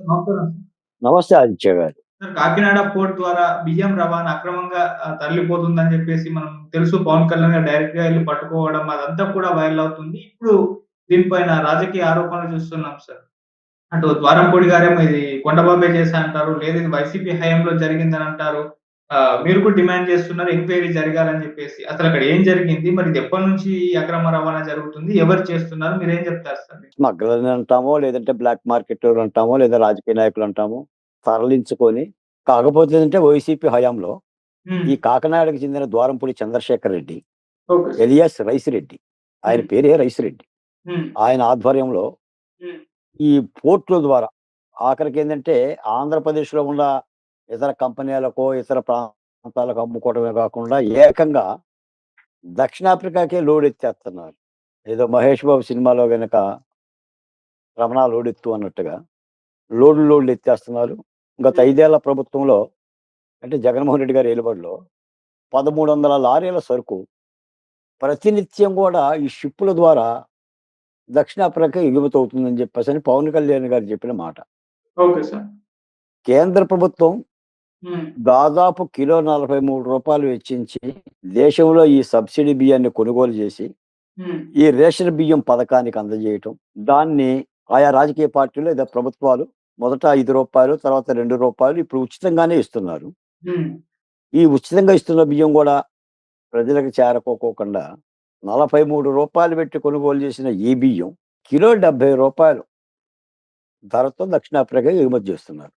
నమస్కారం నమస్తే ఆదిత్య గారు. సార్. కాకినాడ పోర్ట్ ద్వారా బియ్యం రవాణా అక్రమంగా తరలిపోతుందని చెప్పేసి మనం తెలుసు. పవన్ కళ్యాణ్ గారు డైరెక్ట్‌గా ఎళ్లి పట్టుకోవడం అదంతా కూడా వైరల్ అవుతుంది. ఇప్పుడు దీనిపైన రాజకీయ ఆరోపణలు చూస్తున్నాం సార్. అటు ద్వారంపూడి గారేమో ఇది కొండబాబే చేశా అంటారు. లేదు ఇది వైసీపీ హయాంలో జరిగిందని అంటారు. మీరు కూడా డిమాండ్ చేస్తున్నారు ఎంక్వైరీ జరగాలని చెప్పేసి. అసలక్కడ ఏం జరిగింది? మరి ఇది ఎప్పటినుంచి ఈ అక్రమ రవాణా జరుగుతుంది? ఎవరు చేస్తున్నారు? మీరేం చెప్తారు సార్? స్మగ్లర్‌ని అంటామో, లేదంటే బ్లాక్ మార్కెటోళ్ళు అంటామో, లేదా రాజకీయ నాయకులు అంటామో, తరలించుకొని కాకపోతే ఏంటంటే వైసీపీ హయాంలో హ్మ్. ఈ కాకినాడకి చెందిన Dwarampudi Chandrasekhar Reddy okay sir. Alias Raisireddy. ఆయన హ్మ్. పేరే రైసిరెడ్డి. హ్మ్. ఆయన ఆధ్వర్యంలో హ్మ్. ఈ పోర్ట్‌ల ద్వారా ఆఖరికేందంటే ఆంధ్రప్రదేశ్‌లో ఉన్న ఇతర కంపెనీలకో, ఇతర ప్రాంతాలకు అమ్ముకోవడమే కాకుండా ఏకంగా దక్షిణాఫ్రికాకే లోడెత్తేత్తన్నారు. ఏదో 'మహేష్ బాబు' సినిమాలో గనక 'రమణ లోడెత్తు' అన్నట్టుగా లోడ్లు ఎత్తేస్తున్నారు. గత హ్మ్. 5 ఏళ్ల ప్రభుత్వంలో అంటే జగన్మోహన్ రెడ్డి గారి ఏలుబడిలో 1300 లారీల సరుకు ప్రతినిత్యం గూడా ఈ షిప్పుల ద్వారా దక్షిణాఫ్రికా ఎగుమతవుతుందని జెప్పేసని పవన్ కళ్యాణ్ గారు చెప్పిన మాట. Okay sir. కేంద్ర ప్రభుత్వం హ్మ్. దాదాపు కిలో రూ. 43 వెచ్చించి దేశంలో ఈ సబ్సిడీ బియ్యాన్ని కొనుగోలు జేసి, హ్మ్. ఈ రేషన్ బియ్యం పథకానికి అందజేయటం. దాన్ని ఆయా రాజకీయ పార్టీలు లేదా ప్రభుత్వాలు మొదట రూ. 5 తర్వాత రూ. 2 ఇప్పుడు ఉచితంగానే ఇస్తున్నారు. హ్మ్. ఈ ఉచితంగా ఇస్తున్న బియ్యం గూడా ప్రజలకు చేరకోకోకుండా రూ. 43 పెట్టి కొనుగోలు చేసిన ఈ బియ్యం కిలో రూ. 70 ధరతో దక్షిణాఫ్రికా ఎగుమతి చేస్తున్నారు.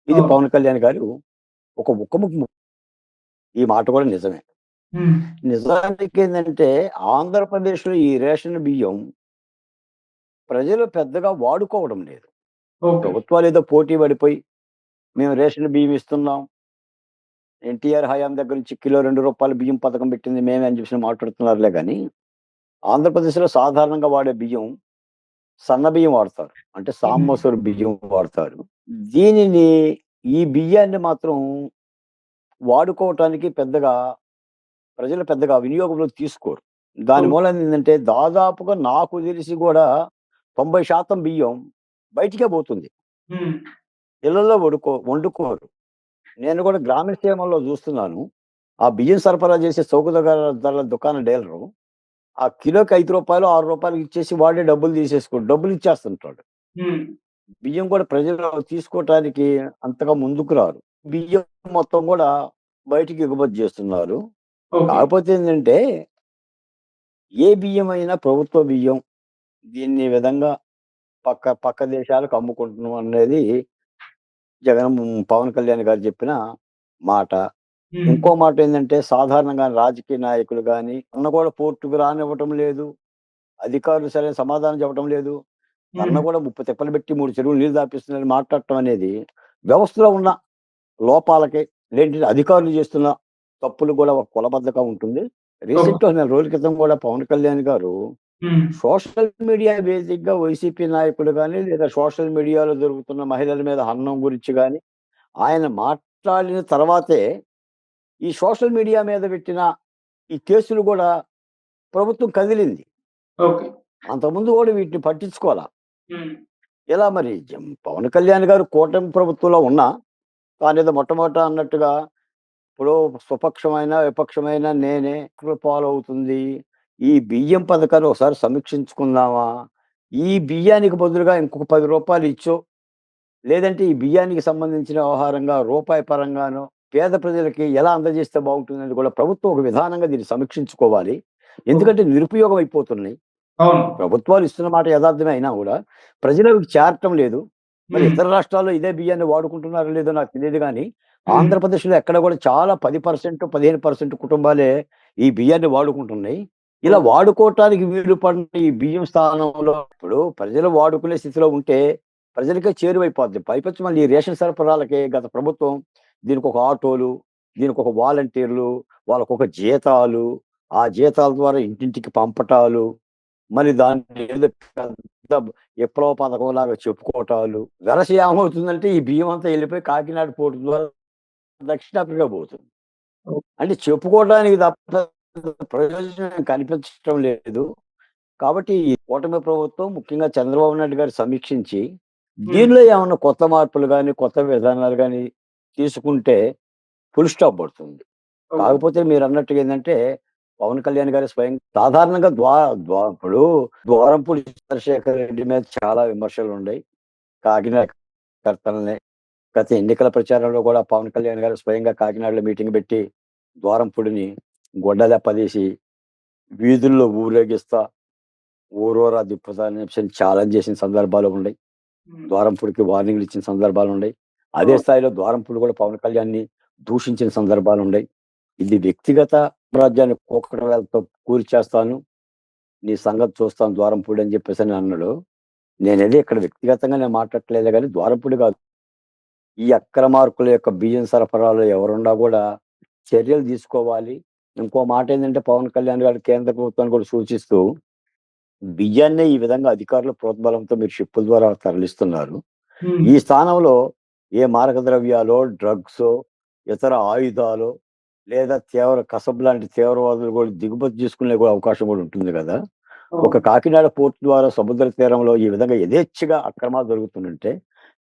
ఇది ఓహ్! పవన్ కళ్యాణ్ గారు ఒక ముక్కముక్కు ఈ మాట కూడా నిజమే. హ్మ్. నిజానికేందంటే ఆంధ్రప్రదేశ్‌లో ఈ రేషన్ బియ్యం ప్రజలు పెద్దగా వాడుకోవడం లేదు. ఓకే. ప్రభుత్వాలేదో పోటీ పడిపోయి మేము రేషన్ బియ్యం ఇస్తున్నాం. ఎన్టీఆర్ హయాం దగ్గర నుంచి కిలో రూ. 2 బియ్యం పథకం పెట్టింది మేమే అని చెప్పేసి మాట్లాడుతున్నారులే గానీ, ఆంధ్రప్రదేశ్‌లో సాధారణంగా వాడే బియ్యం సన్న బియ్యం వాడతారు. అంటే హ్మ్. సామసూరు బియ్యం వాడతారు. దీనిని ఈ బియ్యాన్ని మాత్రం వాడుకోవటానికి ప్రజలు పెద్దగా వినియోగంలోకి తీసుకోరు. దాని ఓకే. మూలాన ఏందంటే దాదాపుగా నాకు తెలిసి గూడా 90% బియ్యం బయటికే పోతుంది. హ్మ్. ఇళ్లల్లో వండుకోరు. నేను కూడా గ్రామీణ సీమల్లో చూస్తున్నాను. ఆ బియ్యం సరఫరా చేసే చౌక ధరల దుకాణ డీలరు ఆ కిలోకి రూ. 5, రూ. 6 ఇచ్చేసి వాడే డబ్బులు డబ్బులు ఇచ్చేస్తుంటాడు. హ్మ్. బియ్యం కూడా ప్రజలు తీసుకోవటానికి అంతగా ముందుకు రారు. బియ్యం మొత్తం గూడా బయటికి ఎగుమతి జేస్తున్నారు. ఓకే. కాకపోతే ఏందంటే, ఏ బియ్యమైనా ప్రభుత్వ బియ్యం. దీన్ని ఈ విధంగా పక్క పక్క దేశాలకు అమ్ముకుంటున్నాం అనేది పవన్ కళ్యాణ్ గారు చెప్పిన మాట. హ్మ్. ఇంకో మాటేందంటే, సాధారణంగా రాజకీయ నాయకులు గాని, కూడా పోర్ట్‌కి రానివ్వటం లేదు. అధికారులు సరైన సమాధానం చెప్పడం లేదు. హ్మ్. కూడా ముప్పు తిప్పలు పెట్టి 3 చెరువులు నీళ్ళు తాపిస్తున్నారని మాట్లాడటం అనేది వ్యవస్థలో ఉన్న లోపాలకి, లేదంటే అధికారులు చేస్తున్న తప్పులు కూడా ఒక కొలబద్దగా ఉంటుంది. ఓకే. రీసెంట్‌గా నెల రోజుల క్రితం కూడా పవన్ కళ్యాణ్ గారు హ్మ్. సోషల్ మీడియా బేసిక్‌గా వైసీపీ నాయకులు గాని, లేదా సోషల్ మీడియాలో దొరుకుతున్న మహిళల మీద హననం గురించి గాని, ఆయన మాట్లాడిన తర్వాతే ఈ సోషల్ మీడియా మీద పెట్టిన ఈ కేసులు గూడా ప్రభుత్వం కదిలింది. ఓకే. అంతకుముందు గూడా వీటిని పట్టించుకోలా. హ్మ్. ఇలా మరి పవన్ కళ్యాణ్ గారు కూటమి ప్రభుత్వంలో ఉన్నా, తానేదో మొట్టమొదట అన్నట్టుగా ఇప్పుడు స్వపక్షమైన, విపక్షమైన నేనే ఫాలో అవుతుంది. ఈ బియ్యం పథకాన్ని ఒకసారి సమీక్షించుకుందామా? ఈ బియ్యానికి బదులుగా ఇంకొక రూ. 10 ఇచ్చో, లేదంటే ఈ బియ్యానికి సంబంధించిన వ్యవహారంగా రూపాయి పరంగానో పేద ప్రజలకి ఎలా అందజేస్తే బావుంటుందని కూడా ప్రభుత్వం ఒక విధానంగా దీన్ని సమీక్షించుకోవాలి. ఓకే. ఎందుకంటే నిరుపయోగం అయిపోతున్నాయి. అవును. ప్రభుత్వాలు ఇస్తున్న మాట యదార్థమే అయినా గూడా, ప్రజలకు చేరటం లేదు. మరి హ్మ్. ఇతర రాష్ట్రాల్లో ఇదే బియ్యాన్ని వాడుకుంటున్నారో లేదో నాకు తెలీదు గానీ, హ్మ్. ఆంధ్రప్రదేశ్‌లో ఎక్కడ గూడా చాలా 10%, 15% కుటుంబాలే ఈ బియ్యాన్ని వాడుకుంటున్నాయి. ఇలా ఓకే. వాడుకోవటానికి వీలు పడిన ఈ బియ్యం స్థానంలో ఇప్పుడు ప్రజలు వాడుకునే స్థితిలో ఉంటే, ప్రజలకే చేరువైపోద్ది. పైపెచ్చు మళ్ళీ ఈ రేషన్ సరఫరాలకి గత ప్రభుత్వం దీనికొక ఆటోలు, దీనికొక వాలంటీర్లు, వాళ్ళకొక జీతాలు, ఆ జీతాల ద్వారా ఇంటింటికి పంపటాలు మరి దాన్ని ఏదో పెద్ద విప్లవ పథకంలాగా చెప్పుకోవటాలు. వెరసి ఏమవుతుందంటే ఈ బియ్యం అంతా ఎళ్ళిపోయి కాకినాడ పోర్ట్ ద్వారా దక్షిణాఫ్రికా పోతుంది. ఓకే. అంటే చెప్పుకోవడానికి తప్ప ప్రయోజనం కనిపించటం లేదు. కాబట్టి ఈ కూటమి ప్రభుత్వం ముఖ్యంగా చంద్రబాబు నాయుడు గారు సమీక్షించి హ్మ్. దీనిలో ఏమన్నా కొత్త మార్పులు గాని, కొత్త విధానాలు గాని తీసుకుంటే ఫుల్ స్టాప్ పడుతుంది. ఓకే. కాకపోతే మీరన్నట్టుగా ఏందంటే, పవన్ కళ్యాణ్ గారు సాధారణంగా ఇప్పుడు ద్వారంపూడి చంద్రశేఖర్ రెడ్డి మీద చాలా విమర్శలుండయి. కాకినాడ కర్తల్ని గత ఎన్నికల ప్రచారంలో కూడా పవన్ కళ్యాణ్ గారు స్వయంగా కాకినాడలో మీటింగ్ పెట్టి, ద్వారంపూడిని గొడ్డలెప్పదీసి వీధుల్లో ఊరేగిస్తా, ఊరూరా తిప్పుతా అని చెప్పేసి ఛాలెంజ్ చేసిన సందర్భాలు ఉన్నాయి. హ్మ్. ద్వారంపూడికి వార్నింగ్‌లు ఇచ్చిన సందర్భాలున్నాయి. అదే అవును. స్థాయిలో ద్వారంపూడి కూడా పవన్ కళ్యాణ్‌ని దూషించిన సందర్భాలున్నాయి. ఇది వ్యక్తిగత రాజ్యాన్ని కూకటవేళ్ళతో కూల్చేస్తాను. నీ సంగతి చూస్తాను ద్వారంపూడి అని చెప్పేసని అన్నాడు. నేనేదో ఇక్కడ వ్యక్తిగతంగా నేను మాట్లాడట్లేదే గాని ద్వారంపూడి కాదు. ఈ అక్రమార్కుల యొక్క బియ్యం సరఫరాలో ఎవరున్నా గూడా చర్యలు తీసుకోవాలి. ఇంకో మాటేందంటే పవన్ కళ్యాణ్ గారు కేంద్ర ప్రభుత్వాన్ని కూడా సూచిస్తూ బియ్యాన్నే ఈ విధంగా అధికారుల ప్రోద్బలంతో మీరు షిప్పుల ద్వారా తరలిస్తున్నారు. హ్మ్. ఈ స్థానంలో ఏ మారక ద్రవ్యాలో, డ్రగ్సో, ఇతర ఆయుధాలో లేదా కసబ్ లాంటి తీవ్రవాదులు కూడా దిగుమతి చేసుకునే కూడా అవకాశం కూడా ఉంటుంది గదా! ఒక అవును. కాకినాడ పోర్ట్ ద్వారా సముద్ర తీరంలో ఈ విధంగా యథేచ్ఛగా అక్రమాలు జరుగుతుంటుంటే,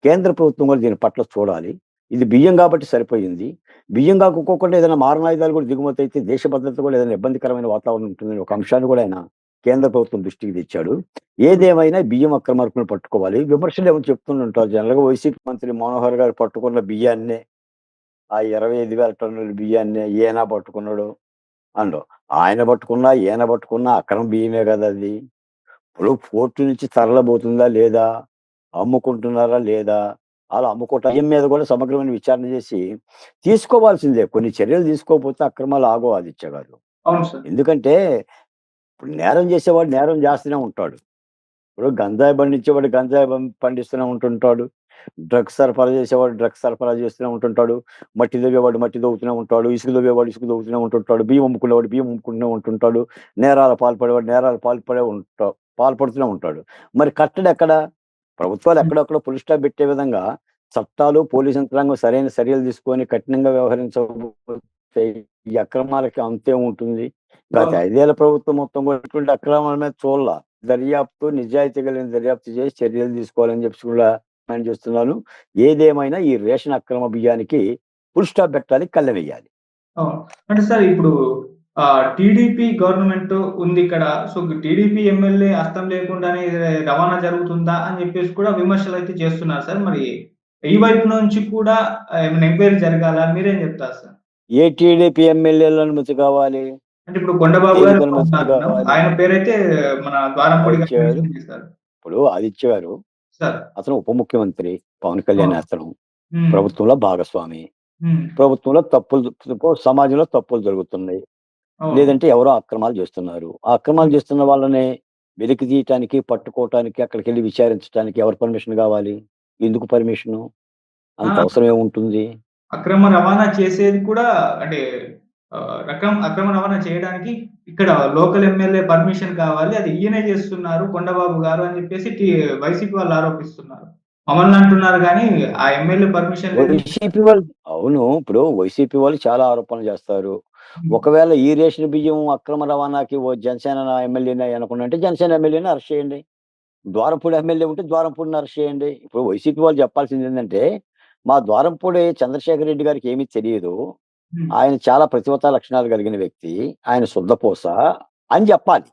కేంద్ర ప్రభుత్వం కూడా దీని పట్ల చూడాలి. ఇది బియ్యం గాబట్టి సరిపోయింది. బియ్యం కాకోకుండా ఏదైనా మారణాయుధాలు కూడా దిగుమతయితే దేశ భద్రత కూడా ఏదైనా ఇబ్బందికరమైన వాతావరణం ఉంటుందని ఒక అంశాన్ని కూడా ఆయన కేంద్ర ప్రభుత్వం దృష్టికి తెచ్చాడు. హ్మ్. ఏదేమైనా బియ్యం అక్రమార్కులను పట్టుకోవాలి. విమర్శలేమో చెప్తుంటారు. జనరల్‌గా వైసీపీ మంత్రి మనోహర్ గారు పట్టుకున్న బియ్యాన్నే, ఆ 25,000 టన్నుల బియ్యాన్నే ఈయన పట్టుకున్నాడు అనడం. ఆయన పట్టుకున్నా, ఈయన పట్టుకున్నా అక్రమ బియ్యమే గదా అది. ఇప్పుడు పోర్ట్ నుంచి తరలబోతుందా లేదా? అమ్ముకుంటున్నారా లేదా? అలా అమ్ముకోవటం బియ్యం మీద కూడా సమగ్రమైన విచారణ చేసి తీసుకోవాల్సిందే. కొన్ని చర్యలు తీసుకోకపోతే అక్రమాలు ఆగవు ఆదిత్య గారు. అవును సార్. ఎందుకంటే ఇప్పుడు నేరం చేసేవాడు నేరం చేస్తూనే ఉంటాడు. ఇప్పుడు గంజాయి పండించేవాడు గంజాయి పండిస్తూనే ఉంటుంటాడు. డ్రగ్స్ సరఫరా చేసేవాడు డ్రగ్స్ సరఫరా చేస్తూనే ఉంటుంటాడు. మట్టి తవ్వేవాడు మట్టి తవ్వుతూనే ఉంటాడు. ఇసుక తవ్వేవాడు ఇసుక తవ్వుతూనే ఉంటుంటాడు. బియ్యం అమ్ముకునేవాడు బియ్యం అమ్ముకుంటూనే ఉంటుంటాడు. నేరాల పాల్పడేవాడు నేరాలు పాల్పడుతూనే ఉంటాడు. మరి కట్టడెక్కడ? ప్రభుత్వాలు హ్మ్. ఎక్కడెక్కడో ఫుల్ స్టాప్ పెట్టే విధంగా చట్టాలు, పోలీస్ యంత్రాంగం సరైన చర్యలు తీసుకొని కఠినంగా వ్యవహరించకపోతే ఈ అక్రమాలకి అంతే ఉంటుంది. గత అవును. 5 ఏళ్ల ప్రభుత్వం మొత్తం కూడా ఇటువంటి అక్రమాల మీద చూడల. దర్యాప్తు, నిజాయితీ కలిగిన దర్యాప్తు చేసి చర్యలు తీసుకోవాలని చెప్పేసి కూడా డిమాండ్ చేస్తున్నాను. ఏదేమైనా ఈ రేషన్ అక్రమ బియ్యానికి ఫుల్ స్టాప్ పెట్టాలి. కళ్ళెవేయాలి. అవును. అంటే సార్ ఇప్పుడు టీడీపీ గవర్నమెంట్ ఉందిక్కడ. సో, టీడీపీ ఎమ్మెల్యే హస్తం లేకుండానే ఇది రవాణా జరుగుతుందా అని జెప్పేసి కూడా విమర్శలైతే చేస్తున్నారు సార్. మరి ఈ వైపు నుంచి కూడా ఏమైనా ఎంక్వైరీ జరగాలా? మీరేం జెప్తారు సార్? ఏ టీడీపీ ఎమ్మెల్యేల అనుమతి కావాలి? అంటే ఇప్పుడు కొండబాబు గారు దేనికి అనుమతి అనుకుంటున్నాం. కావాలి? ఆయన పేరైతే మన ద్వారంపూడి గారు ఆదిత్య గారు మెన్షన్ చేశారు. ఇప్పుడు ఆదిత్య గారు సార్. అతను ఉప ముఖ్యమంత్రి. పవన్ కళ్యాణ్ అవును. అతను హ్మ్. ప్రభుత్వంలో భాగస్వామి. హ్మ్. ప్రభుత్వంలో సమాజంలో తప్పులు జరుగుతున్నాయి. అవును. లేదంటే ఎవరో అక్రమాలు చేస్తున్నారు. ఆ అక్రమాలు హ్మ్. చేస్తున్న వాళ్ళని వెలికి తీయటానికి, పట్టుకోవటానికి, అక్కడికెళ్లి విచారించటానికి ఎవరి పర్మిషన్ గావాలి? ఎందుకు పర్మిషను? అంత ఆ! అవసరం ఏముంటుంది? అక్రమ రవాణా చేసేది కూడా అంటే అక్రమ రవాణా చేయడానికి ఇక్కడ లోకల్ ఎమ్మెల్యే పర్మిషన్ కావాలి. అది ఈయనే చేస్తున్నారు కొండబాబు గారు అని చెప్పేసి వైసీపీ వాళ్ళు ఆరోపిస్తున్నారు. మమ్మల్ని అంటున్నారు గానీ, ఆ ఎమ్మెల్యే పర్మిషన్ లేదు. వైసీపీ వాళ్ళు అవును. ఇప్పుడు వైసీపీ వాళ్ళు చాలా ఆరోపణలు చేస్తారు. హ్మ్. ఒకవేళ ఈ రేషన్ బియ్యం అక్రమ రవాణాకి జనసేన ఎమ్మెల్యేనే అనుకున్నంటే జనసేన ఎమ్మెల్యేని అరెస్ట్ చేయండి. ద్వారంపూడి ఎమ్మెల్యే ఉంటే ద్వారంపూడిని అరెస్ట్ చేయండి. ఇప్పుడు వైసీపీ వాళ్ళు చెప్పాల్సిందేంటంటే, మా ద్వారంపూడి చంద్రశేఖర్ రెడ్డి గారికి ఏమీ తెలీదు. హ్మ్. ఆయన చాలా ప్రతిభతా లక్షణాలు కలిగిన వ్యక్తి. ఆయన శుద్ధపూస అని జెప్పాలి.